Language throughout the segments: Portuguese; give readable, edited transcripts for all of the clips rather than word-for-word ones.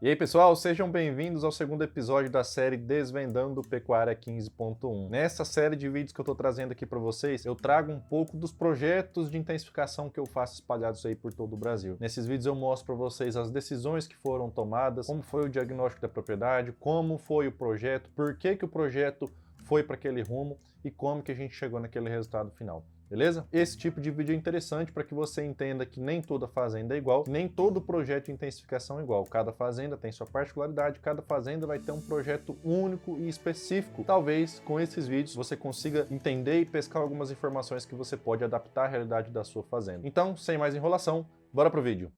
E aí pessoal, sejam bem-vindos ao segundo episódio da série Desvendando Pecuária 15.1. Nessa série de vídeos que eu estou trazendo aqui para vocês, eu trago um pouco dos projetos de intensificação que eu faço espalhados aí por todo o Brasil. Nesses vídeos eu mostro para vocês as decisões que foram tomadas, como foi o diagnóstico da propriedade, como foi o projeto, por que o projeto foi para aquele rumo e como que a gente chegou naquele resultado final. Beleza? Esse tipo de vídeo é interessante para que você entenda que nem toda fazenda é igual, nem todo projeto de intensificação é igual. Cada fazenda tem sua particularidade, cada fazenda vai ter um projeto único e específico. Talvez com esses vídeos você consiga entender e pescar algumas informações que você pode adaptar à realidade da sua fazenda. Então, sem mais enrolação, bora pro vídeo.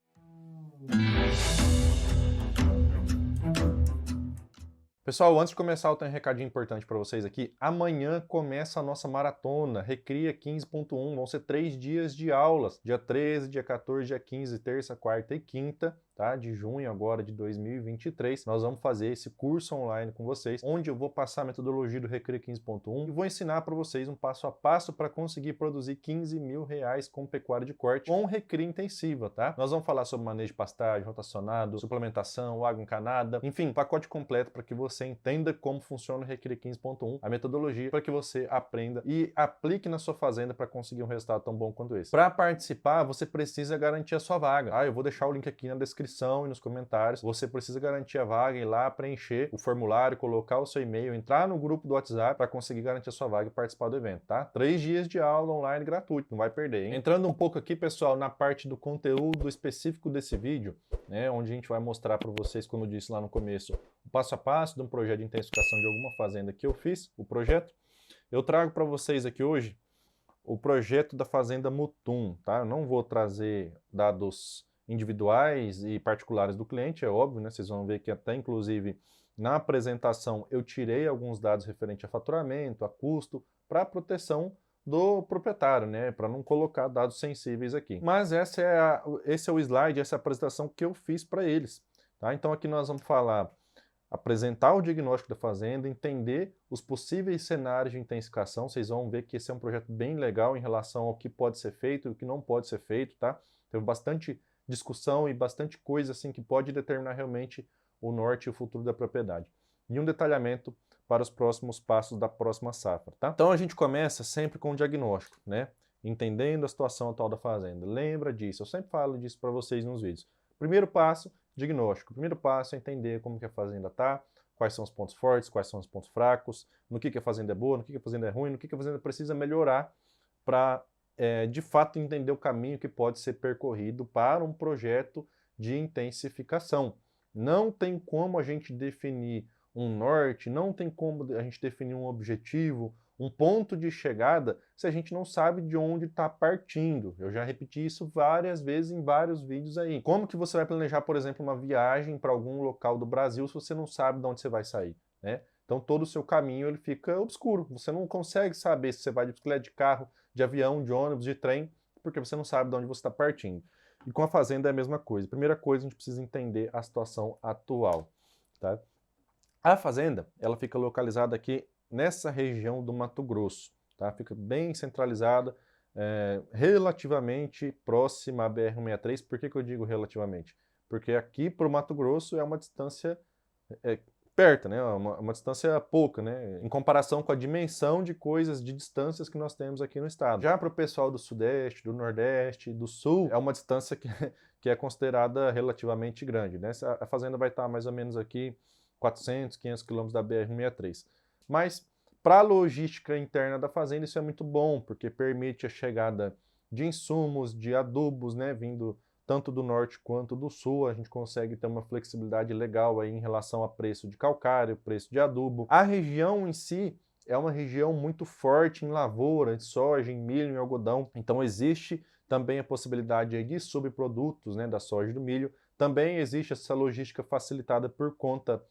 Pessoal, antes de começar, eu tenho um recadinho importante para vocês aqui. Amanhã começa a nossa maratona, Recria 15.1. Vão ser 3 dias de aulas. Dia 13, dia 14, dia 15, terça, quarta e quinta, tá? De junho agora de 2023. Nós vamos fazer esse curso online com vocês, onde eu vou passar a metodologia do Recria 15.1 e vou ensinar para vocês um passo a passo para conseguir produzir R$15 mil com pecuária de corte com recria intensiva, tá? Nós vamos falar sobre manejo de pastagem, rotacionado, suplementação, água encanada, enfim, pacote completo para que você entenda como funciona o Recria 15.1, a metodologia, para que você aprenda e aplique na sua fazenda para conseguir um resultado tão bom quanto esse. Para participar, você precisa garantir a sua vaga. Eu vou deixar o link aqui na descrição e nos comentários. Você precisa garantir a vaga, ir lá preencher o formulário, colocar o seu e-mail, entrar no grupo do WhatsApp para conseguir garantir a sua vaga e participar do evento, tá? 3 dias de aula online gratuito, não vai perder, hein? Entrando um pouco aqui, pessoal, na parte do conteúdo específico desse vídeo, né, onde a gente vai mostrar para vocês, como eu disse lá no começo, o passo a passo de um projeto de intensificação de alguma fazenda que eu fiz, o projeto. Eu trago para vocês aqui hoje o projeto da fazenda Mutum, tá? Eu não vou trazer dados individuais e particulares do cliente, é óbvio, né? Vocês vão ver que até inclusive na apresentação eu tirei alguns dados referentes a faturamento, a custo, para proteção do proprietário, né? Para não colocar dados sensíveis aqui. Mas esse é o slide, essa é a apresentação que eu fiz para eles, tá? Então aqui nós vamos falar, apresentar o diagnóstico da fazenda, entender os possíveis cenários de intensificação. Vocês vão ver que esse é um projeto bem legal em relação ao que pode ser feito e o que não pode ser feito, tá? Teve bastante discussão e bastante coisa assim que pode determinar realmente o norte e o futuro da propriedade. E um detalhamento para os próximos passos da próxima safra, tá? Então a gente começa sempre com o diagnóstico, né? Entendendo a situação atual da fazenda. Lembra disso, eu sempre falo disso para vocês nos vídeos. Primeiro passo, diagnóstico. O primeiro passo é entender como que a fazenda está, quais são os pontos fortes, quais são os pontos fracos, no que a fazenda é boa, no que a fazenda é ruim, no que a fazenda precisa melhorar para, de fato, entender o caminho que pode ser percorrido para um projeto de intensificação. Não tem como a gente definir um norte, não tem como a gente definir um objetivo, um ponto de chegada, se a gente não sabe de onde está partindo. Eu já repeti isso várias vezes em vários vídeos aí. Como que você vai planejar, por exemplo, uma viagem para algum local do Brasil se você não sabe de onde você vai sair, né? Então todo o seu caminho ele fica obscuro. Você não consegue saber se você vai de bicicleta, de carro, de avião, de ônibus, de trem, porque você não sabe de onde você está partindo. E com a fazenda é a mesma coisa. Primeira coisa, a gente precisa entender a situação atual, tá? A fazenda, ela fica localizada aqui nessa região do Mato Grosso, tá? Fica bem centralizada, relativamente próxima à BR-163. Por que eu digo relativamente? Porque aqui para o Mato Grosso é uma distância perto, né? Uma distância pouca, né? Em comparação com a dimensão de coisas, de distâncias que nós temos aqui no estado. Já para o pessoal do Sudeste, do Nordeste, do Sul, é uma distância que é considerada relativamente grande, né? A fazenda vai estar mais ou menos aqui 400, 500 quilômetros da BR-163. Mas para a logística interna da fazenda isso é muito bom, porque permite a chegada de insumos, de adubos, né, vindo tanto do norte quanto do sul. A gente consegue ter uma flexibilidade legal aí em relação a preço de calcário, preço de adubo. A região em si é uma região muito forte em lavoura, de soja, em milho, em algodão. Então existe também a possibilidade aí de subprodutos, né, da soja e do milho. Também existe essa logística facilitada por conta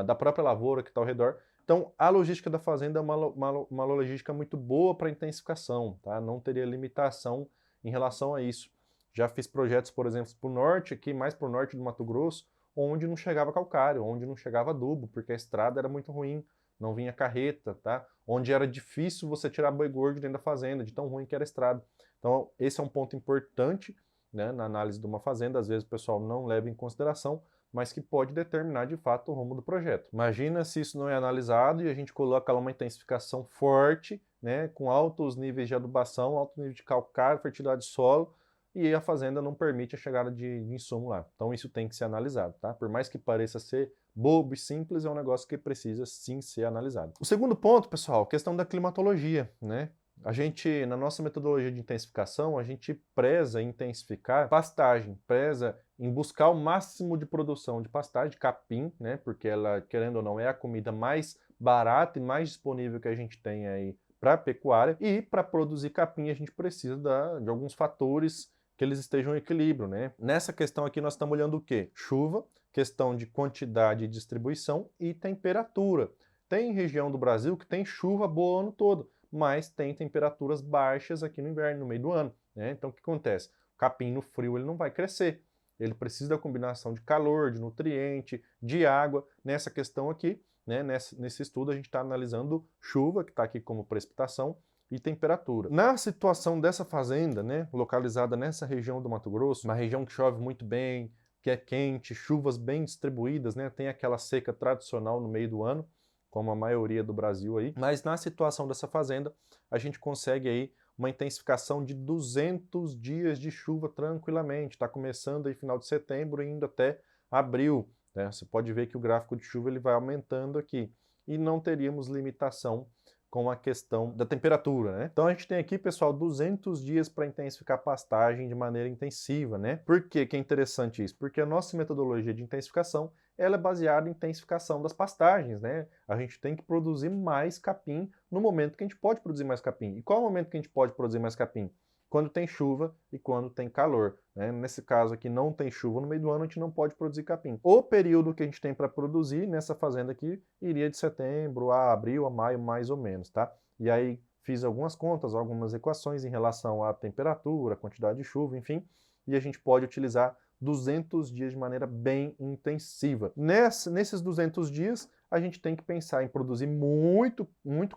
da própria lavoura que está ao redor. Então, a logística da fazenda é uma logística muito boa para intensificação, tá? Não teria limitação em relação a isso. Já fiz projetos, por exemplo, para o norte, aqui mais para o norte do Mato Grosso, onde não chegava calcário, onde não chegava adubo, porque a estrada era muito ruim, não vinha carreta, tá? Onde era difícil você tirar boi gordo dentro da fazenda, de tão ruim que era a estrada. Então, esse é um ponto importante, né, na análise de uma fazenda. Às vezes o pessoal não leva em consideração, mas que pode determinar de fato o rumo do projeto. Imagina se isso não é analisado e a gente coloca lá uma intensificação forte, né, com altos níveis de adubação, alto nível de calcário, fertilidade de solo, e a fazenda não permite a chegada de insumo lá. Então isso tem que ser analisado, tá? Por mais que pareça ser bobo e simples, é um negócio que precisa sim ser analisado. O segundo ponto, pessoal, questão da climatologia, né? A gente, na nossa metodologia de intensificação, a gente preza em intensificar pastagem, preza em buscar o máximo de produção de pastagem, de capim, né? Porque ela, querendo ou não, é a comida mais barata e mais disponível que a gente tem aí para a pecuária. E para produzir capim a gente precisa de alguns fatores que eles estejam em equilíbrio, né? Nessa questão aqui nós estamos olhando o quê? Chuva, questão de quantidade e distribuição e temperatura. Tem região do Brasil que tem chuva boa o ano todo, mas tem temperaturas baixas aqui no inverno, no meio do ano, né? Então o que acontece? O capim no frio ele não vai crescer. Ele precisa da combinação de calor, de nutriente, de água. Nessa questão aqui, né, nesse estudo a gente está analisando chuva, que está aqui como precipitação, e temperatura. Na situação dessa fazenda, né, localizada nessa região do Mato Grosso, uma região que chove muito bem, que é quente, chuvas bem distribuídas, né, tem aquela seca tradicional no meio do ano, como a maioria do Brasil aí, mas na situação dessa fazenda, a gente consegue aí uma intensificação de 200 dias de chuva tranquilamente, está começando aí final de setembro e indo até abril, né? Você pode ver que o gráfico de chuva ele vai aumentando aqui, e não teríamos limitação com a questão da temperatura, né? Então a gente tem aqui, pessoal, 200 dias para intensificar a pastagem de maneira intensiva, né? Por que é interessante isso? Porque a nossa metodologia de intensificação, ela é baseada em intensificação das pastagens, né? A gente tem que produzir mais capim no momento que a gente pode produzir mais capim. E qual é o momento que a gente pode produzir mais capim? Quando tem chuva e quando tem calor, né? Nesse caso aqui não tem chuva no meio do ano, a gente não pode produzir capim. O período que a gente tem para produzir nessa fazenda aqui iria de setembro a abril, a maio, mais ou menos, tá? E aí fiz algumas contas, algumas equações em relação à temperatura, quantidade de chuva, enfim, e a gente pode utilizar 200 dias de maneira bem intensiva. Nesses 200 dias, a gente tem que pensar em produzir muito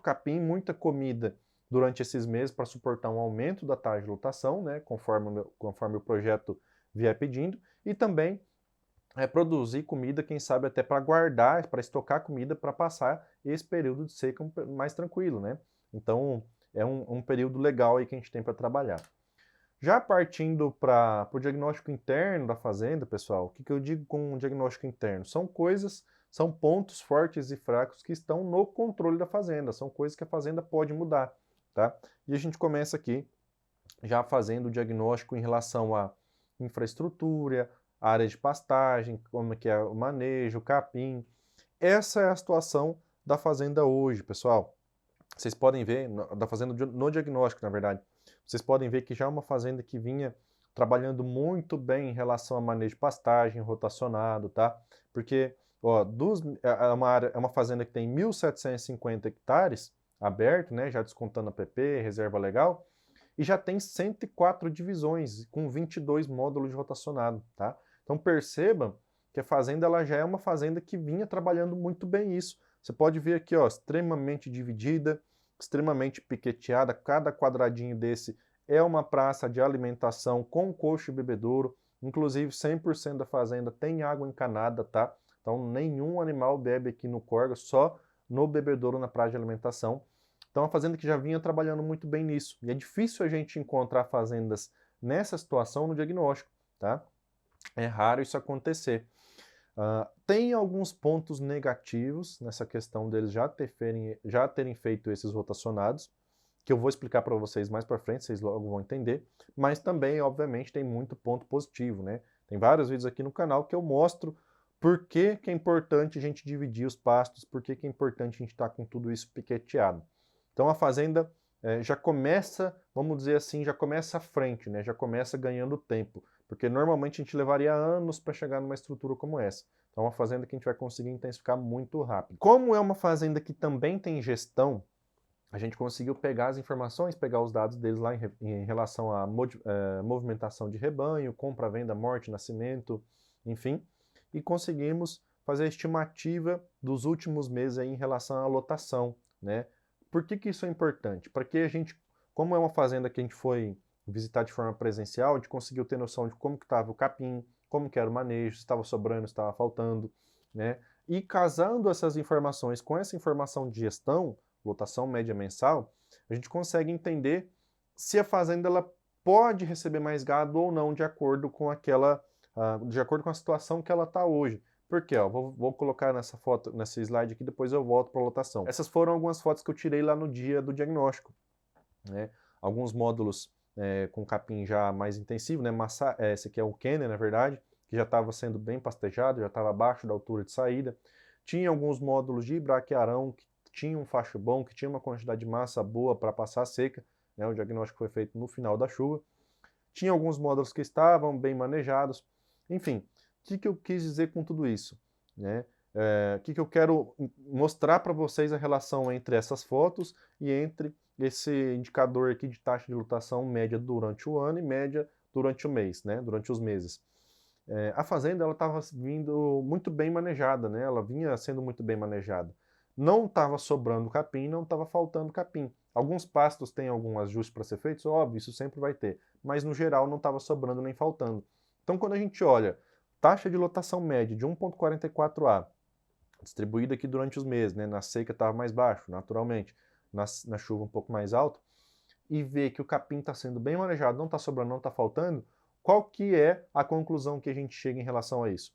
capim, muita comida durante esses meses para suportar um aumento da taxa de lotação, né, conforme o projeto vier pedindo, e também produzir comida, quem sabe até para guardar, para estocar comida para passar esse período de seca mais tranquilo, né? Então é um período legal aí que a gente tem para trabalhar. Já partindo para o diagnóstico interno da fazenda, pessoal, o que eu digo com o diagnóstico interno? São pontos fortes e fracos que estão no controle da fazenda, são coisas que a fazenda pode mudar, tá? E a gente começa aqui já fazendo o diagnóstico em relação à infraestrutura, área de pastagem, como é que é o manejo, o capim. Essa é a situação da fazenda hoje, pessoal. Vocês podem ver, da fazenda no diagnóstico, na verdade, vocês podem ver que já é uma fazenda que vinha trabalhando muito bem em relação a manejo de pastagem, rotacionado, tá? Porque, ó, é uma fazenda que tem 1.750 hectares aberto, né, já descontando a PP, reserva legal, e já tem 104 divisões, com 22 módulos de rotacionado, tá? Então perceba que a fazenda ela já é uma fazenda que vinha trabalhando muito bem isso. Você pode ver aqui, ó, extremamente dividida, extremamente piqueteada, cada quadradinho desse é uma praça de alimentação com coxo e bebedouro, inclusive 100% da fazenda tem água encanada, tá? Então nenhum animal bebe aqui no córrego, só no bebedouro na praça de alimentação. Então, a fazenda que já vinha trabalhando muito bem nisso. E é difícil a gente encontrar fazendas nessa situação no diagnóstico, tá? É raro isso acontecer. Tem alguns pontos negativos nessa questão deles já terem feito esses rotacionados, que eu vou explicar para vocês mais para frente, vocês logo vão entender, mas também, obviamente, tem muito ponto positivo, né? Tem vários vídeos aqui no canal que eu mostro por que é importante a gente dividir os pastos, por que é importante a gente estar com tudo isso piqueteado. Então a fazenda já começa, vamos dizer assim, já começa à frente, né? Já começa ganhando tempo, porque normalmente a gente levaria anos para chegar numa estrutura como essa. Então é uma fazenda que a gente vai conseguir intensificar muito rápido. Como é uma fazenda que também tem gestão, a gente conseguiu pegar as informações, pegar os dados deles lá em relação à movimentação de rebanho, compra, venda, morte, nascimento, enfim, e conseguimos fazer a estimativa dos últimos meses aí em relação à lotação, né? Por que isso é importante? Para que a gente, como é uma fazenda que a gente foi visitar de forma presencial, a gente conseguiu ter noção de como que estava o capim, como que era o manejo, se estava sobrando, se estava faltando, né? E casando essas informações com essa informação de gestão, lotação média mensal, a gente consegue entender se a fazenda ela pode receber mais gado ou não de acordo com de acordo com a situação que ela está hoje. Por quê? Ó, vou colocar nessa foto, nesse slide aqui, depois eu volto para a lotação. Essas foram algumas fotos que eu tirei lá no dia do diagnóstico, né? Alguns módulos com capim já mais intensivo, né? Esse aqui é o Kenner, na verdade, que já estava sendo bem pastejado, já estava abaixo da altura de saída. Tinha alguns módulos de braquiarão que tinham um facho bom, que tinha uma quantidade de massa boa para passar a seca, né? O diagnóstico foi feito no final da chuva. Tinha alguns módulos que estavam bem manejados. Enfim, o que eu quis dizer com tudo isso, né? O que eu quero mostrar para vocês a relação entre essas fotos e entre esse indicador aqui de taxa de lotação média durante o ano e média durante o mês, né? Durante os meses. A fazenda estava vindo muito bem manejada, né? Ela vinha sendo muito bem manejada. Não estava sobrando capim, não estava faltando capim. Alguns pastos têm algum ajuste para ser feito, óbvio, isso sempre vai ter, mas no geral não estava sobrando nem faltando. Então quando a gente olha taxa de lotação média de 1,44A, distribuída aqui durante os meses, né? Na seca estava mais baixo, naturalmente, na chuva um pouco mais alto, e vê que o capim está sendo bem manejado, não está sobrando, não está faltando, qual que é a conclusão que a gente chega em relação a isso?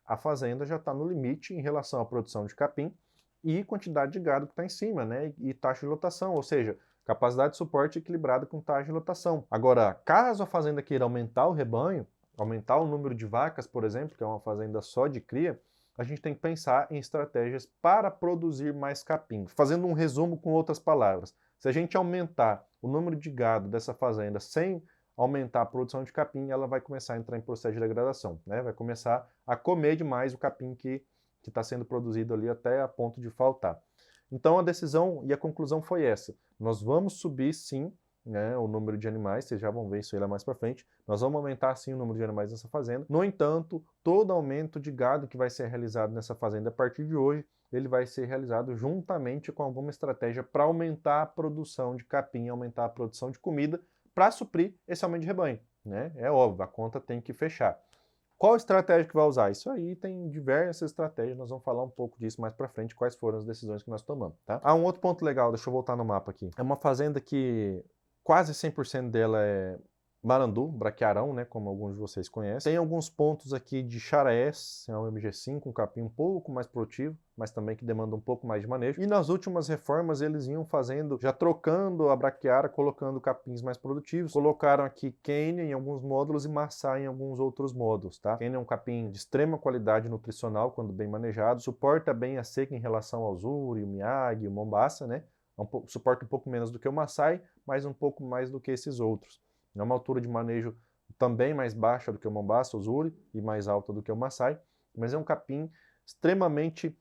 A fazenda já está no limite em relação à produção de capim e quantidade de gado que está em cima, né? E taxa de lotação, ou seja, capacidade de suporte equilibrada com taxa de lotação. Agora, caso a fazenda queira aumentar o rebanho, aumentar o número de vacas, por exemplo, que é uma fazenda só de cria, a gente tem que pensar em estratégias para produzir mais capim. Fazendo um resumo com outras palavras, se a gente aumentar o número de gado dessa fazenda sem aumentar a produção de capim, ela vai começar a entrar em processo de degradação, né? Vai começar a comer demais o capim que está sendo produzido ali até a ponto de faltar. Então a decisão e a conclusão foi essa. Nós vamos subir sim, né, o número de animais, vocês já vão ver isso aí lá mais para frente. Nós vamos aumentar sim o número de animais nessa fazenda. No entanto, todo aumento de gado que vai ser realizado nessa fazenda a partir de hoje, ele vai ser realizado juntamente com alguma estratégia para aumentar a produção de capim, aumentar a produção de comida, para suprir esse aumento de rebanho, né? É óbvio, a conta tem que fechar. Qual estratégia que vai usar? Isso aí tem diversas estratégias, nós vamos falar um pouco disso mais para frente, quais foram as decisões que nós tomamos, tá? Um outro ponto legal, deixa eu voltar no mapa aqui. É uma fazenda que quase 100% dela é marandu, braquiarão, né, como alguns de vocês conhecem. Tem alguns pontos aqui de charaés, é um MG5, um capim um pouco mais produtivo, mas também que demanda um pouco mais de manejo. E nas últimas reformas eles iam fazendo, já trocando a braquiara, colocando capins mais produtivos. Colocaram aqui Kenya em alguns módulos e Massai em alguns outros módulos, tá? Kenya é um capim de extrema qualidade nutricional quando bem manejado, suporta bem a seca em relação ao Zuri, o Miyagi, o Mombasa, né? Suporta um pouco menos do que o Massai, mas um pouco mais do que esses outros. É uma altura de manejo também mais baixa do que o Mombasa, o Zuri, e mais alta do que o Massai, mas é um capim extremamente,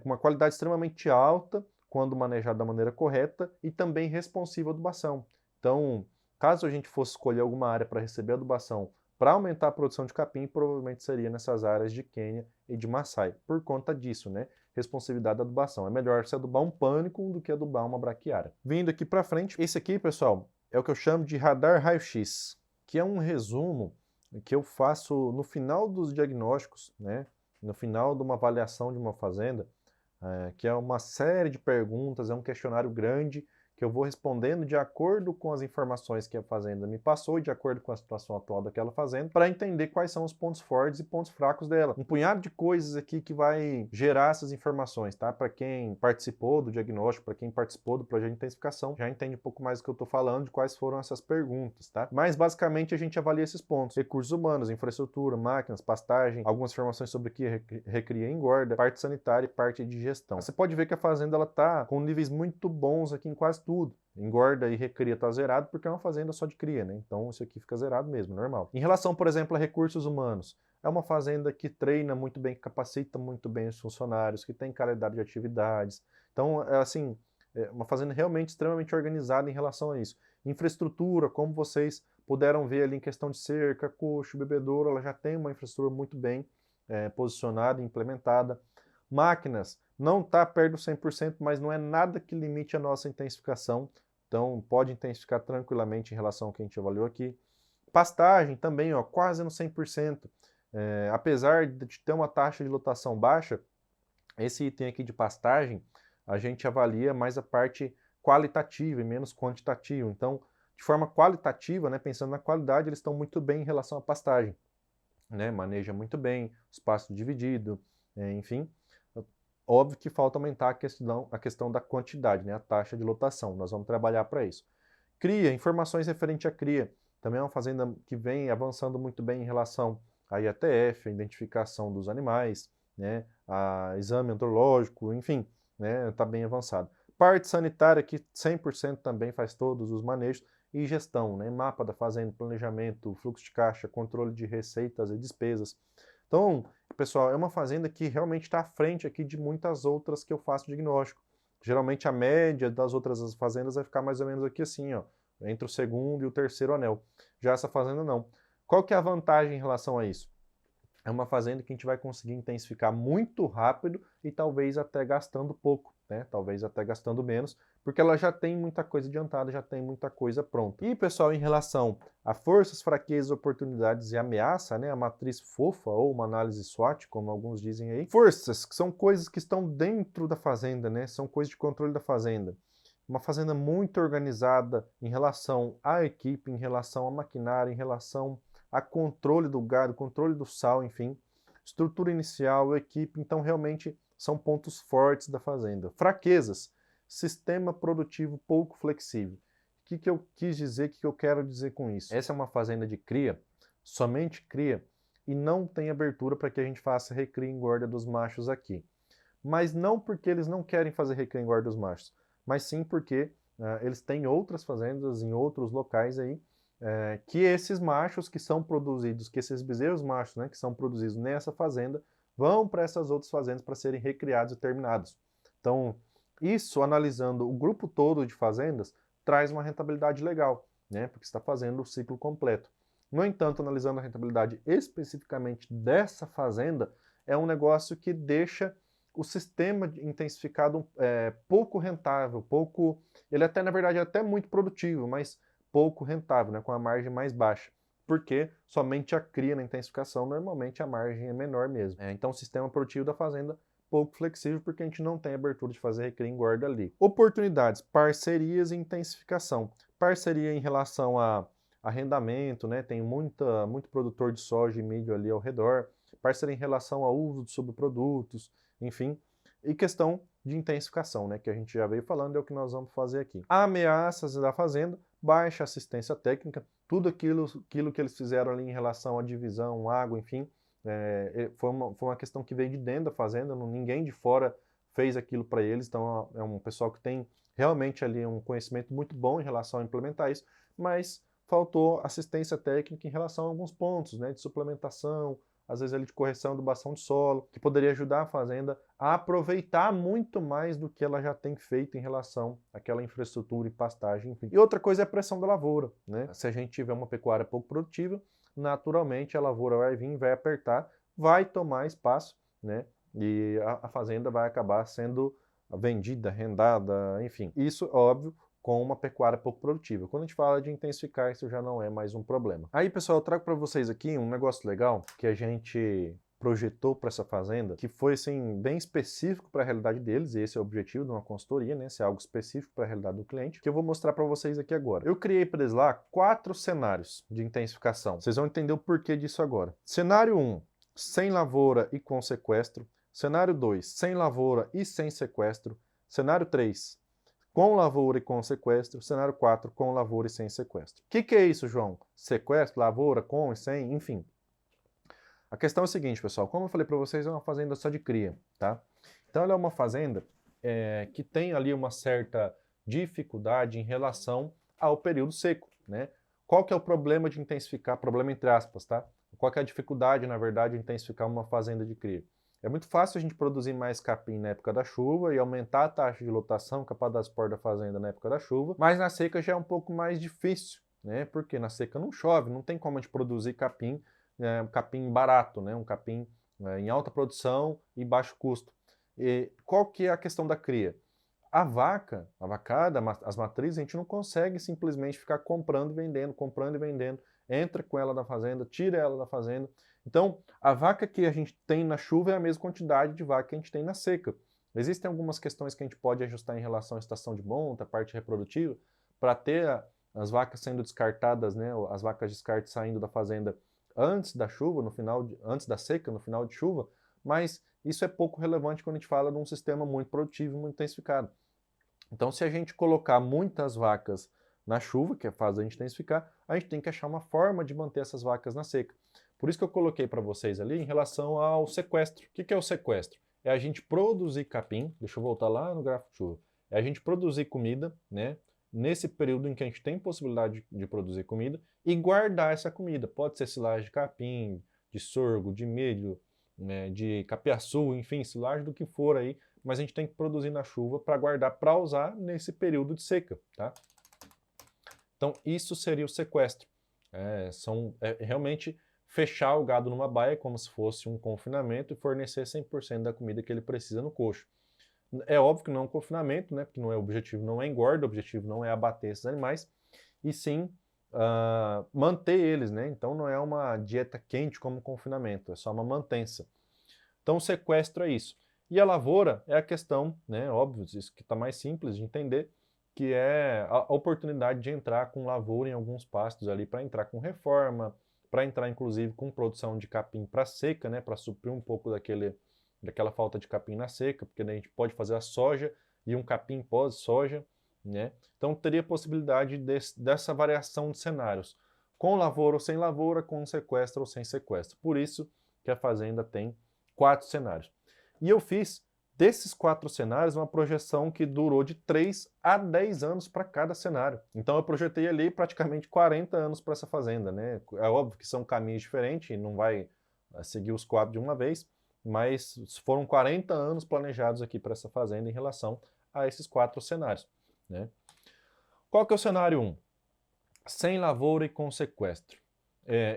com uma qualidade extremamente alta, quando manejado da maneira correta, e também responsivo à adubação. Então, caso a gente fosse escolher alguma área para receber adubação para aumentar a produção de capim, provavelmente seria nessas áreas de Quênia e de Massai, por conta disso, né? Responsividade da adubação. É melhor se adubar um pânico do que adubar uma braquiária. Vindo aqui para frente, esse aqui, pessoal, é o que eu chamo de radar raio-x, que é um resumo que eu faço no final dos diagnósticos, né? No final de uma avaliação de uma fazenda, que é uma série de perguntas, é um questionário grande, que eu vou respondendo de acordo com as informações que a fazenda me passou e de acordo com a situação atual daquela fazenda, para entender quais são os pontos fortes e pontos fracos dela. Um punhado de coisas aqui que vai gerar essas informações, tá? Para quem participou do diagnóstico, para quem participou do projeto de intensificação, já entende um pouco mais do que eu estou falando, de quais foram essas perguntas, tá? Mas basicamente a gente avalia esses pontos: recursos humanos, infraestrutura, máquinas, pastagem, algumas informações sobre o que recria e engorda, parte sanitária e parte de gestão. Você pode ver que a fazenda ela tá com níveis muito bons aqui em quase tudo. Engorda e recria está zerado porque é uma fazenda só de cria, né? Então isso aqui fica zerado mesmo, normal. Em relação, por exemplo, a recursos humanos, é uma fazenda que treina muito bem, que capacita muito bem os funcionários, que tem calendário de atividades. Então, assim, é uma fazenda realmente extremamente organizada em relação a isso. Infraestrutura, como vocês puderam ver ali em questão de cerca, coxo, bebedouro, ela já tem uma infraestrutura muito bem posicionada e implementada. Máquinas, não está perto do 100%, mas não é nada que limite a nossa intensificação. Então, pode intensificar tranquilamente em relação ao que a gente avaliou aqui. Pastagem também, ó, quase no 100%. Apesar de ter uma taxa de lotação baixa, esse item aqui de pastagem, a gente avalia mais a parte qualitativa e menos quantitativa. Então, de forma qualitativa, né, pensando na qualidade, eles estão muito bem em relação à pastagem, né, maneja muito bem, espaço dividido, enfim. Óbvio que falta aumentar a questão da quantidade, né, a taxa de lotação. Nós vamos trabalhar para isso. Cria, informações referente à cria. Também é uma fazenda que vem avançando muito bem em relação à IATF, a identificação dos animais, né, a exame antropológico, enfim, né, está bem avançado. Parte sanitária, que 100% também faz todos os manejos, e gestão, né, mapa da fazenda, planejamento, fluxo de caixa, controle de receitas e despesas. Então, pessoal, é uma fazenda que realmente está à frente aqui de muitas outras que eu faço diagnóstico. Geralmente a média das outras fazendas vai ficar mais ou menos aqui assim, ó, entre o segundo e o terceiro anel. Já essa fazenda não. Qual que é a vantagem em relação a isso? É uma fazenda que a gente vai conseguir intensificar muito rápido e talvez até gastando pouco, né? Talvez até gastando menos, porque ela já tem muita coisa adiantada, já tem muita coisa pronta. E, pessoal, em relação a forças, fraquezas, oportunidades e ameaça, né? A matriz fofa ou uma análise SWOT, como alguns dizem aí. Forças, que são coisas que estão dentro da fazenda, né? São coisas de controle da fazenda. Uma fazenda muito organizada em relação à equipe, em relação à maquinária, em relação a controle do gado, controle do sal, enfim, estrutura inicial, equipe, então realmente são pontos fortes da fazenda. Fraquezas, sistema produtivo pouco flexível. O que eu quis dizer, o que eu quero dizer com isso? Essa é uma fazenda de cria, somente cria, e não tem abertura para que a gente faça recria e engorda dos machos aqui. Mas não porque eles não querem fazer recria e engorda dos machos, mas sim porque eles têm outras fazendas em outros locais aí, que esses machos que são produzidos, que esses bezerros machos, né, que são produzidos nessa fazenda, vão para essas outras fazendas para serem recriados e terminados. Então, isso, analisando o grupo todo de fazendas, traz uma rentabilidade legal, né, porque está fazendo o ciclo completo. No entanto, analisando a rentabilidade especificamente dessa fazenda, é um negócio que deixa o sistema intensificado pouco rentável, ele até, na verdade, é até muito produtivo, mas pouco rentável, né, com a margem mais baixa, porque somente a cria na intensificação, normalmente a margem é menor mesmo. Então o sistema produtivo da fazenda pouco flexível, porque a gente não tem abertura de fazer recria e engorda ali. Oportunidades, parcerias e intensificação. Parceria em relação a arrendamento, né, tem muito produtor de soja e milho ali ao redor, parceria em relação ao uso de subprodutos, enfim, e questão de intensificação, né, que a gente já veio falando, é o que nós vamos fazer aqui. Ameaças da fazenda, baixa assistência técnica, tudo aquilo que eles fizeram ali em relação à divisão, água, enfim, foi uma questão que veio de dentro da fazenda, ninguém de fora fez aquilo para eles, então é um pessoal que tem realmente ali um conhecimento muito bom em relação a implementar isso, mas faltou assistência técnica em relação a alguns pontos, né, de suplementação, às vezes ali de correção do bastão de solo, que poderia ajudar a fazenda a aproveitar muito mais do que ela já tem feito em relação àquela infraestrutura e pastagem, enfim. E outra coisa é a pressão da lavoura, né? Se a gente tiver uma pecuária pouco produtiva, naturalmente a lavoura vai vir, vai apertar, vai tomar espaço, né? E a fazenda vai acabar sendo vendida, rendada, enfim. Isso, óbvio, com uma pecuária pouco produtiva. Quando a gente fala de intensificar, isso já não é mais um problema. Aí, pessoal, eu trago para vocês aqui um negócio legal que a gente projetou para essa fazenda, que foi assim bem específico para a realidade deles, e esse é o objetivo de uma consultoria, né? Ser algo específico para a realidade do cliente, que eu vou mostrar para vocês aqui agora. Eu criei para eles lá 4 cenários de intensificação. Vocês vão entender o porquê disso agora. Cenário 1, sem lavoura e com sequestro. Cenário 2, sem lavoura e sem sequestro. Cenário 3, com lavoura e com sequestro. Cenário 4, com lavoura e sem sequestro. O que é isso, João? Sequestro, lavoura, com e sem, enfim. A questão é a seguinte, pessoal. Como eu falei para vocês, é uma fazenda só de cria, tá? Então ela é uma fazenda que tem ali uma certa dificuldade em relação ao período seco, né? Qual que é o problema de intensificar? Problema entre aspas, tá? Qual que é a dificuldade, na verdade, de intensificar uma fazenda de cria? É muito fácil a gente produzir mais capim na época da chuva e aumentar a taxa de lotação, capaz das portas da fazenda na época da chuva, mas na seca já é um pouco mais difícil, né? Porque na seca não chove, não tem como a gente produzir capim, capim barato, né? Um capim em alta produção e baixo custo. E qual que é a questão da cria? A vaca, a vacada, as matrizes, a gente não consegue simplesmente ficar comprando e vendendo, entra com ela da fazenda, tira ela da fazenda. Então, a vaca que a gente tem na chuva é a mesma quantidade de vaca que a gente tem na seca. Existem algumas questões que a gente pode ajustar em relação à estação de monta, a parte reprodutiva, para ter as vacas sendo descartadas, né, as vacas descartes saindo da fazenda antes da chuva, antes da seca, no final de chuva, mas isso é pouco relevante quando a gente fala de um sistema muito produtivo e muito intensificado. Então, se a gente colocar muitas vacas na chuva, que faz a gente intensificar, a gente tem que achar uma forma de manter essas vacas na seca. Por isso que eu coloquei para vocês ali em relação ao sequestro. O que é o sequestro? É a gente produzir capim, deixa eu voltar lá no gráfico de chuva, é a gente produzir comida, né, nesse período em que a gente tem possibilidade de produzir comida e guardar essa comida. Pode ser silagem de capim, de sorgo, de milho, né, de capiaçu, enfim, silagem do que for aí, mas a gente tem que produzir na chuva para guardar para usar nesse período de seca, tá? Então isso seria o sequestro. Realmente fechar o gado numa baia como se fosse um confinamento e fornecer 100% da comida que ele precisa no coxo. É óbvio que não é um confinamento, né? Porque o objetivo não é engorda, o objetivo não é abater esses animais, e sim manter eles, né? Então não é uma dieta quente como confinamento, é só uma mantença. Então o sequestro é isso. E a lavoura é a questão, né? Óbvio, isso que está mais simples de entender, que é a oportunidade de entrar com lavoura em alguns pastos ali, para entrar com reforma, para entrar inclusive com produção de capim para seca, né? Para suprir um pouco daquela falta de capim na seca, porque daí a gente pode fazer a soja e um capim pós-soja, né? Então teria possibilidade dessa variação de cenários, com lavoura ou sem lavoura, com sequestro ou sem sequestro. Por isso que a fazenda tem 4 cenários. E eu fiz desses 4 cenários uma projeção que durou de 3 a 10 anos para cada cenário. Então eu projetei ali praticamente 40 anos para essa fazenda, né? É óbvio que são caminhos diferentes, não vai seguir os 4 de uma vez, mas foram 40 anos planejados aqui para essa fazenda em relação a esses 4 cenários, né? Qual que é o cenário 1? Sem lavoura e com sequestro.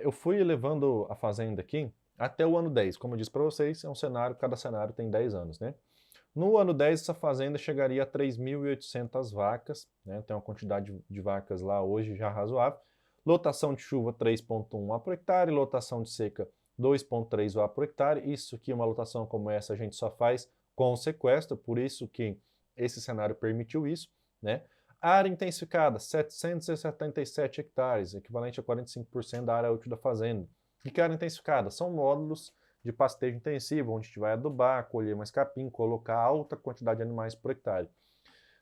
Eu fui levando a fazenda aqui até o ano 10. Como eu disse para vocês, é um cenário, cada cenário tem 10 anos, né? No ano 10, essa fazenda chegaria a 3.800 vacas, né? Tem uma quantidade de vacas lá hoje já razoável. Lotação de chuva 3,1 UA por hectare, lotação de seca 2,3 UA por hectare. Isso aqui, uma lotação como essa, a gente só faz com sequestro, por isso que esse cenário permitiu isso, né? Área intensificada, 777 hectares, equivalente a 45% da área útil da fazenda. O que é área intensificada? São módulos de pastejo intensivo, onde a gente vai adubar, colher mais capim, colocar alta quantidade de animais por hectare.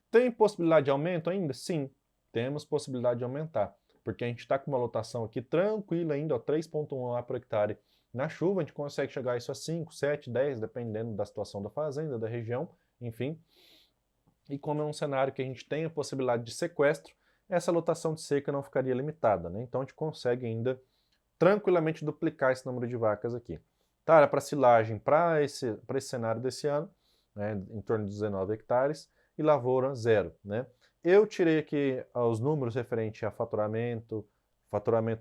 Tem possibilidade de aumento ainda? Sim, temos possibilidade de aumentar, porque a gente está com uma lotação aqui tranquila ainda, 3,1 lá por hectare. Na chuva a gente consegue chegar a isso a 5, 7, 10, dependendo da situação da fazenda, da região, enfim. E como é um cenário que a gente tem a possibilidade de sequestro, essa lotação de seca não ficaria limitada, né? Então a gente consegue ainda tranquilamente duplicar esse número de vacas aqui. Tá, era para silagem para esse cenário desse ano, né, em torno de 19 hectares, e lavoura zero, né? Eu tirei aqui os números referentes a faturamento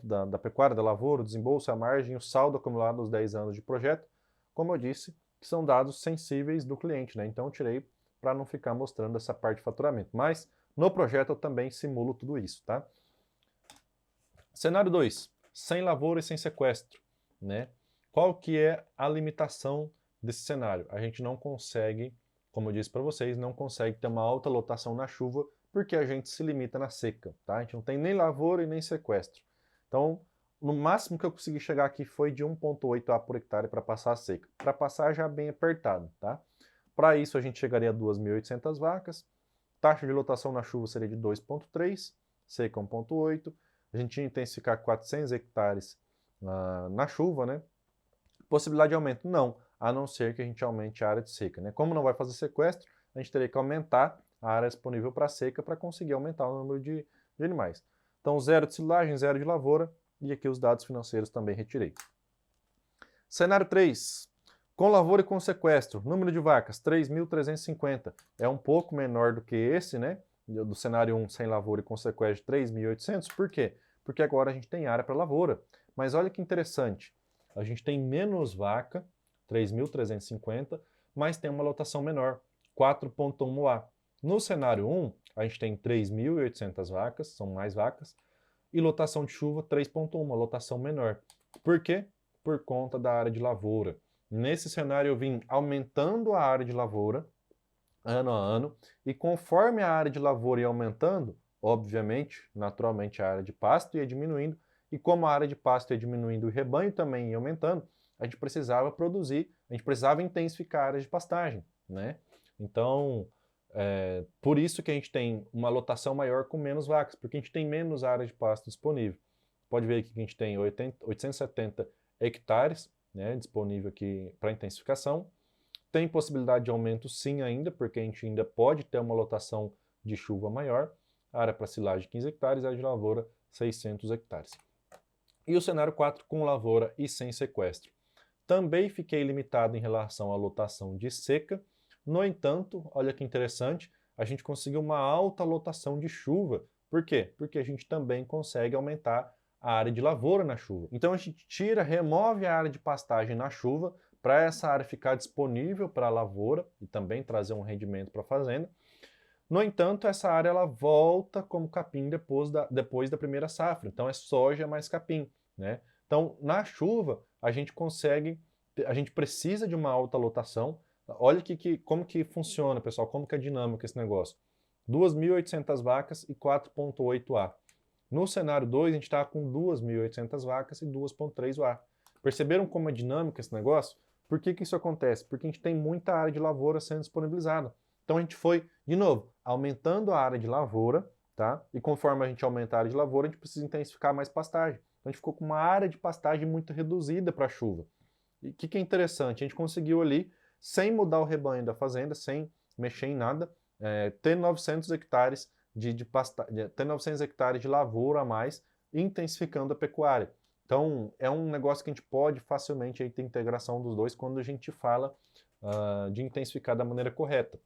da pecuária, da lavoura, o desembolso, a margem, o saldo acumulado nos 10 anos de projeto, como eu disse, que são dados sensíveis do cliente, né? Então eu tirei para não ficar mostrando essa parte de faturamento. Mas no projeto eu também simulo tudo isso, tá? Cenário 2, sem lavoura e sem sequestro, né? Qual que é a limitação desse cenário? A gente não consegue, como eu disse para vocês, não consegue ter uma alta lotação na chuva porque a gente se limita na seca, tá? A gente não tem nem lavoura e nem sequestro. Então, no máximo que eu consegui chegar aqui foi de 1,8 A por hectare para passar a seca. Para passar já bem apertado, tá? Para isso a gente chegaria a 2.800 vacas, taxa de lotação na chuva seria de 2,3, seca 1,8, a gente ia intensificar 400 hectares na chuva, né? Possibilidade de aumento? Não, a não ser que a gente aumente a área de seca, né? Como não vai fazer sequestro, a gente teria que aumentar a área disponível para seca para conseguir aumentar o número de animais. Então, zero de silagem, zero de lavoura, e aqui os dados financeiros também retirei. Cenário 3. Com lavoura e com sequestro, número de vacas, 3.350. É um pouco menor do que esse, né? Do cenário 1, sem lavoura e com sequestro, 3.800. Por quê? Porque agora a gente tem área para lavoura. Mas olha que interessante. A gente tem menos vaca, 3.350, mas tem uma lotação menor, 4,1 A. No cenário 1, a gente tem 3.800 vacas, são mais vacas, e lotação de chuva 3,1, uma lotação menor. Por quê? por conta da área de lavoura. Nesse cenário eu vim aumentando a área de lavoura ano a ano, e conforme a área de lavoura ia aumentando, obviamente, naturalmente a área de pasto ia diminuindo, e como a área de pasto ia diminuindo e o rebanho também ia aumentando, a gente precisava produzir, a gente precisava intensificar a área de pastagem, né? Então, por isso que a gente tem uma lotação maior com menos vacas, porque a gente tem menos área de pasto disponível. Pode ver aqui que a gente tem 870 hectares, né, disponível aqui para intensificação. Tem possibilidade de aumento sim ainda, porque a gente ainda pode ter uma lotação de chuva maior. Área para silagem 15 hectares, área de lavoura 600 hectares. E o cenário 4 com lavoura e sem sequestro. Também fiquei limitado em relação à lotação de seca. No entanto, olha que interessante, a gente conseguiu uma alta lotação de chuva. Por quê? Porque a gente também consegue aumentar a área de lavoura na chuva. Então a gente remove a área de pastagem na chuva para essa área ficar disponível para a lavoura e também trazer um rendimento para a fazenda. No entanto, essa área ela volta como capim depois da primeira safra. Então é soja mais capim, né? Então, na chuva, a gente precisa de uma alta lotação. Olha como que funciona, pessoal, como que é dinâmico esse negócio. 2.800 vacas e 4,8 A. No cenário 2, a gente está com 2.800 vacas e 2,3 A. Perceberam como é dinâmico esse negócio? Por que isso acontece? Porque a gente tem muita área de lavoura sendo disponibilizada. Então a gente foi, de novo, aumentando a área de lavoura, tá? E conforme a gente aumenta a área de lavoura, a gente precisa intensificar mais pastagem. Então a gente ficou com uma área de pastagem muito reduzida para a chuva. E o que é interessante? A gente conseguiu ali, sem mudar o rebanho da fazenda, sem mexer em nada, ter 900 hectares ter 900 hectares de lavoura a mais, intensificando a pecuária. Então, é um negócio que a gente pode facilmente aí ter integração dos dois quando a gente fala de intensificar da maneira correta.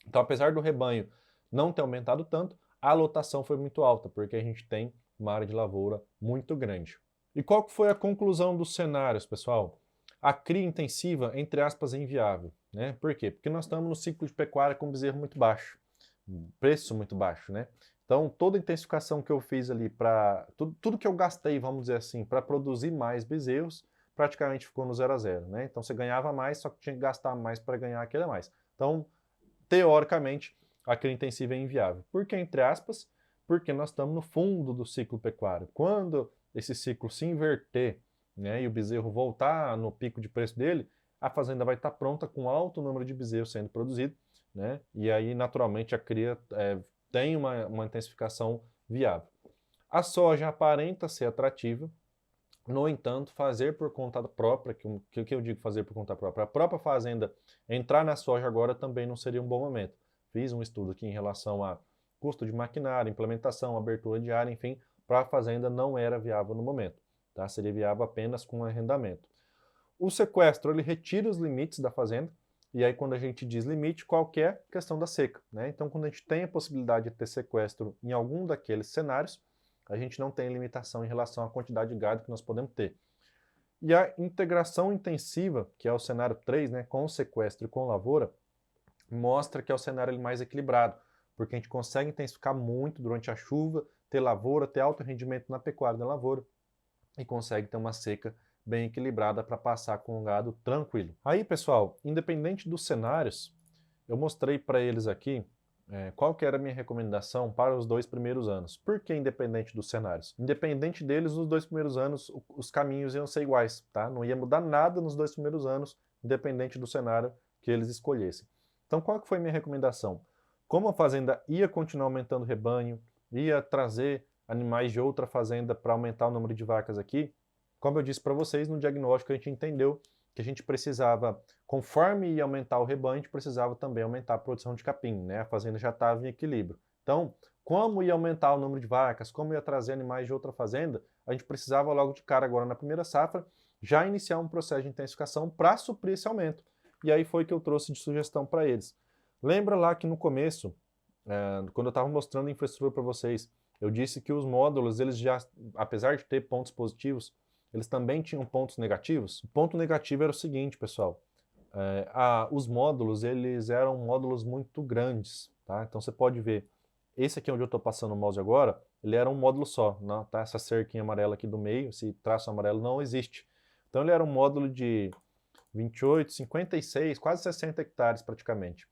Então, apesar do rebanho não ter aumentado tanto, a lotação foi muito alta, porque a gente tem uma área de lavoura muito grande. E qual que foi a conclusão dos cenários, pessoal? A cria intensiva, entre aspas, é inviável. Né? Por quê? Porque nós estamos no ciclo de pecuária com bezerro muito baixo, preço muito baixo, né? Então, toda a intensificação que eu fiz ali para... Tudo que eu gastei, vamos dizer assim, para produzir mais bezerros, praticamente ficou no 0 a 0, né? Então, você ganhava mais, só que tinha que gastar mais para ganhar aquele a mais. Então, teoricamente, a cria intensiva é inviável. Por que, entre aspas? Porque nós estamos no fundo do ciclo pecuário. Quando esse ciclo se inverter, né, e o bezerro voltar no pico de preço dele, a fazenda vai estar pronta com alto número de bezerros sendo produzido, né? E aí, naturalmente, a cria tem uma intensificação viável. A soja aparenta ser atrativa, no entanto, fazer por conta própria, que eu digo fazer por conta própria, a própria fazenda entrar na soja agora também não seria um bom momento. Fiz um estudo aqui em relação a custo de maquinário, implementação, abertura de área, enfim, para a fazenda não era viável no momento. Tá? Seria viável apenas com arrendamento. O sequestro, ele retira os limites da fazenda, e aí quando a gente diz limite, qualquer questão da seca. Né? Então, quando a gente tem a possibilidade de ter sequestro em algum daqueles cenários, a gente não tem limitação em relação à quantidade de gado que nós podemos ter. E a integração intensiva, que é o cenário 3, né, com o sequestro e com lavoura, mostra que é o cenário mais equilibrado, porque a gente consegue intensificar muito durante a chuva, ter lavoura, ter alto rendimento na pecuária da lavoura, e consegue ter uma seca bem equilibrada para passar com o gado tranquilo. Aí, pessoal, independente dos cenários, eu mostrei para eles aqui qual que era a minha recomendação para os 2 primeiros anos. Por que independente dos cenários? Independente deles, nos 2 primeiros anos, os caminhos iam ser iguais, tá? Não ia mudar nada nos 2 primeiros anos, independente do cenário que eles escolhessem. Então, qual que foi a minha recomendação? Como a fazenda ia continuar aumentando o rebanho, ia trazer animais de outra fazenda para aumentar o número de vacas aqui, como eu disse para vocês, no diagnóstico a gente entendeu que a gente precisava, conforme ia aumentar o rebanho, a gente precisava também aumentar a produção de capim, né? A fazenda já estava em equilíbrio. Então, como ia aumentar o número de vacas, como ia trazer animais de outra fazenda, a gente precisava logo de cara agora na primeira safra, já iniciar um processo de intensificação para suprir esse aumento. E aí foi que eu trouxe de sugestão para eles. Lembra lá que no começo, quando eu estava mostrando a infraestrutura para vocês, eu disse que os módulos, eles já, apesar de ter pontos positivos, eles também tinham pontos negativos. O ponto negativo era o seguinte, pessoal. Os módulos, eles eram módulos muito grandes. Tá? Então você pode ver, esse aqui onde eu estou passando o mouse agora, ele era um módulo só. Não, tá? Essa cerquinha amarela aqui do meio, esse traço amarelo não existe. Então ele era um módulo de 28, 56, quase 60 hectares praticamente.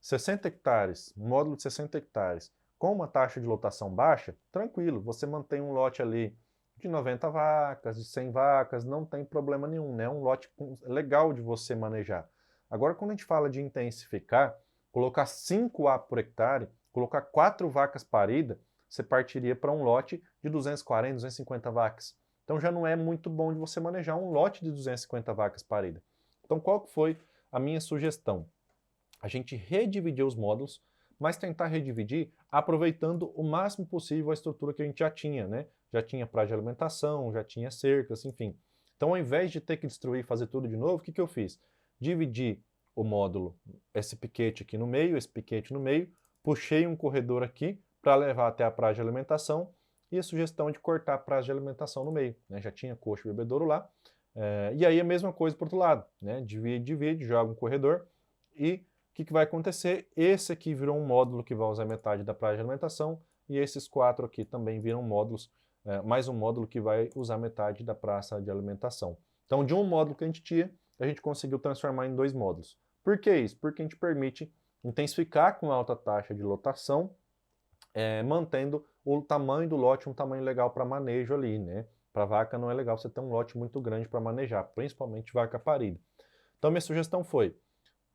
60 hectares, um módulo de 60 hectares, com uma taxa de lotação baixa, tranquilo, você mantém um lote ali de 90 vacas, de 100 vacas, não tem problema nenhum, né? Um lote legal de você manejar. Agora, quando a gente fala de intensificar, colocar 5 A por hectare, colocar 4 vacas paridas, você partiria para um lote de 240, 250 vacas. Então já não é muito bom de você manejar um lote de 250 vacas paridas. Então qual que foi a minha sugestão? A gente redividir os módulos, mas tentar redividir aproveitando o máximo possível a estrutura que a gente já tinha, né? Já tinha praça de alimentação, já tinha cercas, enfim. Então, ao invés de ter que destruir e fazer tudo de novo, o que eu fiz? Dividi o módulo, esse piquete aqui no meio, esse piquete no meio, puxei um corredor aqui para levar até a praça de alimentação e a sugestão de cortar a praça de alimentação no meio, né? Já tinha coxo e bebedouro lá. E aí a mesma coisa para o outro lado, né? Divide, joga um corredor e o que vai acontecer? Esse aqui virou um módulo que vai usar metade da praça de alimentação e esses 4 aqui também viram módulos, mais um módulo que vai usar metade da praça de alimentação. Então, de um módulo que a gente tinha, a gente conseguiu transformar em 2 módulos. Por que isso? Porque a gente permite intensificar com alta taxa de lotação, mantendo o tamanho do lote um tamanho legal para manejo ali, né? Para vaca não é legal você ter um lote muito grande para manejar, principalmente vaca parida. Então, minha sugestão foi,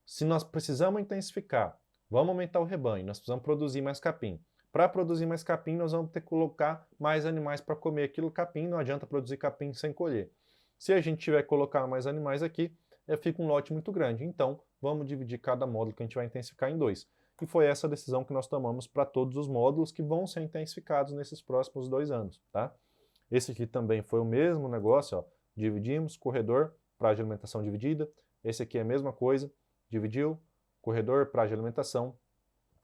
se nós precisamos intensificar, vamos aumentar o rebanho, nós precisamos produzir mais capim. Para produzir mais capim, nós vamos ter que colocar mais animais para comer aquilo capim, não adianta produzir capim sem colher. Se a gente tiver que colocar mais animais aqui, fica um lote muito grande. Então, vamos dividir cada módulo que a gente vai intensificar em 2. E foi essa a decisão que nós tomamos para todos os módulos que vão ser intensificados nesses próximos 2 anos, tá? Esse aqui também foi o mesmo negócio, ó. Dividimos, corredor, praça de alimentação dividida. Esse aqui é a mesma coisa. Dividiu, corredor, praça de alimentação,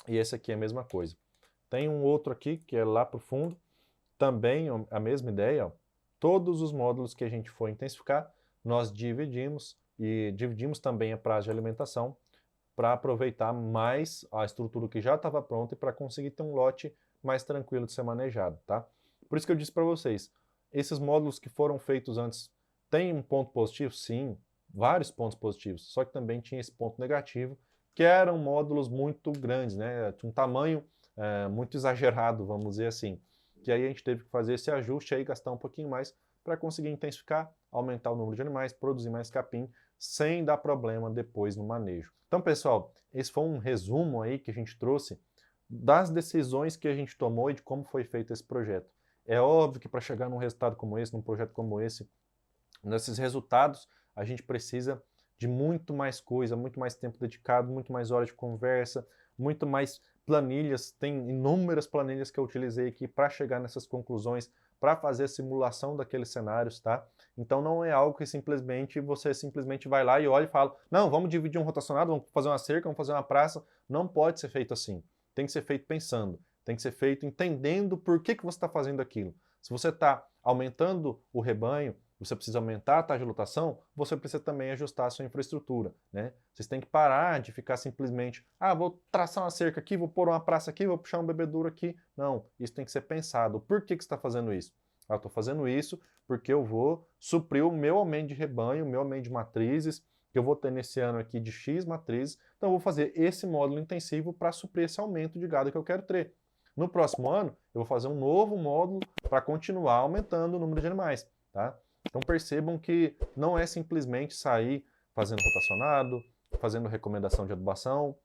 e esse aqui é a mesma coisa. Tem um outro aqui, que é lá para o fundo, também a mesma ideia, ó. Todos os módulos que a gente for intensificar, nós dividimos, e dividimos também a praça de alimentação para aproveitar mais a estrutura que já estava pronta e para conseguir ter um lote mais tranquilo de ser manejado, tá? Por isso que eu disse para vocês, esses módulos que foram feitos antes têm um ponto positivo? Sim, vários pontos positivos, só que também tinha esse ponto negativo, que eram módulos muito grandes, né? Um tamanho muito exagerado, vamos dizer assim. Que aí a gente teve que fazer esse ajuste aí, gastar um pouquinho mais para conseguir intensificar, aumentar o número de animais, produzir mais capim, sem dar problema depois no manejo. Então, pessoal, esse foi um resumo aí que a gente trouxe das decisões que a gente tomou e de como foi feito esse projeto. É óbvio que para chegar num resultado como esse, num projeto como esse, nesses resultados, a gente precisa de muito mais coisa, muito mais tempo dedicado, muito mais horas de conversa, muito mais planilhas. Tem inúmeras planilhas que eu utilizei aqui para chegar nessas conclusões, para fazer a simulação daqueles cenários, tá? Então não é algo que você simplesmente vai lá e olha e fala, não, vamos dividir um rotacionado, vamos fazer uma cerca, vamos fazer uma praça. Não pode ser feito assim. Tem que ser feito pensando, tem que ser feito entendendo por que você está fazendo aquilo. Se você está aumentando o rebanho, você precisa aumentar a taxa de lotação, você precisa também ajustar a sua infraestrutura, né? Vocês têm que parar de ficar simplesmente, vou traçar uma cerca aqui, vou pôr uma praça aqui, vou puxar um bebedouro aqui. Não, isso tem que ser pensado. Por que você está fazendo isso? Eu estou fazendo isso porque eu vou suprir o meu aumento de rebanho, o meu aumento de matrizes, que eu vou ter nesse ano aqui de X matrizes, então eu vou fazer esse módulo intensivo para suprir esse aumento de gado que eu quero ter. No próximo ano, eu vou fazer um novo módulo para continuar aumentando o número de animais, tá? Então percebam que não é simplesmente sair fazendo rotacionado, fazendo recomendação de adubação,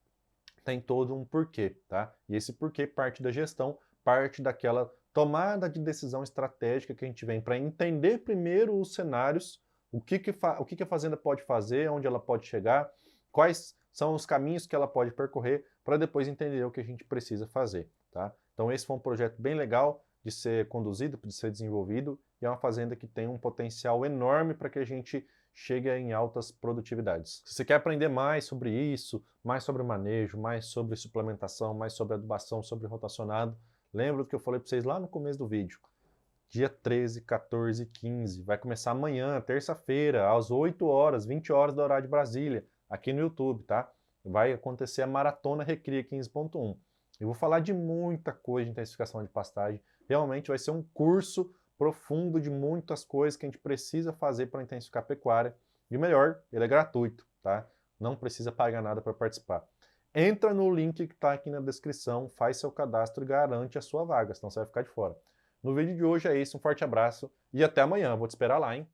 tem todo um porquê, tá? E esse porquê parte da gestão, parte daquela tomada de decisão estratégica que a gente vem para entender primeiro os cenários, o que a fazenda pode fazer, onde ela pode chegar, quais são os caminhos que ela pode percorrer, para depois entender o que a gente precisa fazer, tá? Então esse foi um projeto bem legal de ser conduzido, de ser desenvolvido, e é uma fazenda que tem um potencial enorme para que a gente chegue em altas produtividades. Se você quer aprender mais sobre isso, mais sobre manejo, mais sobre suplementação, mais sobre adubação, sobre rotacionado, lembra do que eu falei para vocês lá no começo do vídeo. Dia 13, 14 e 15, vai começar amanhã, terça-feira, às 8 horas, 20 horas do horário de Brasília, aqui no YouTube, tá? Vai acontecer a Maratona Recria 15.1. Eu vou falar de muita coisa de intensificação de pastagem. Realmente vai ser um curso profundo de muitas coisas que a gente precisa fazer para intensificar a pecuária. E o melhor, ele é gratuito, tá? Não precisa pagar nada para participar. Entra no link que está aqui na descrição, faz seu cadastro e garante a sua vaga, senão você vai ficar de fora. No vídeo de hoje é isso, um forte abraço e até amanhã. Vou te esperar lá, hein?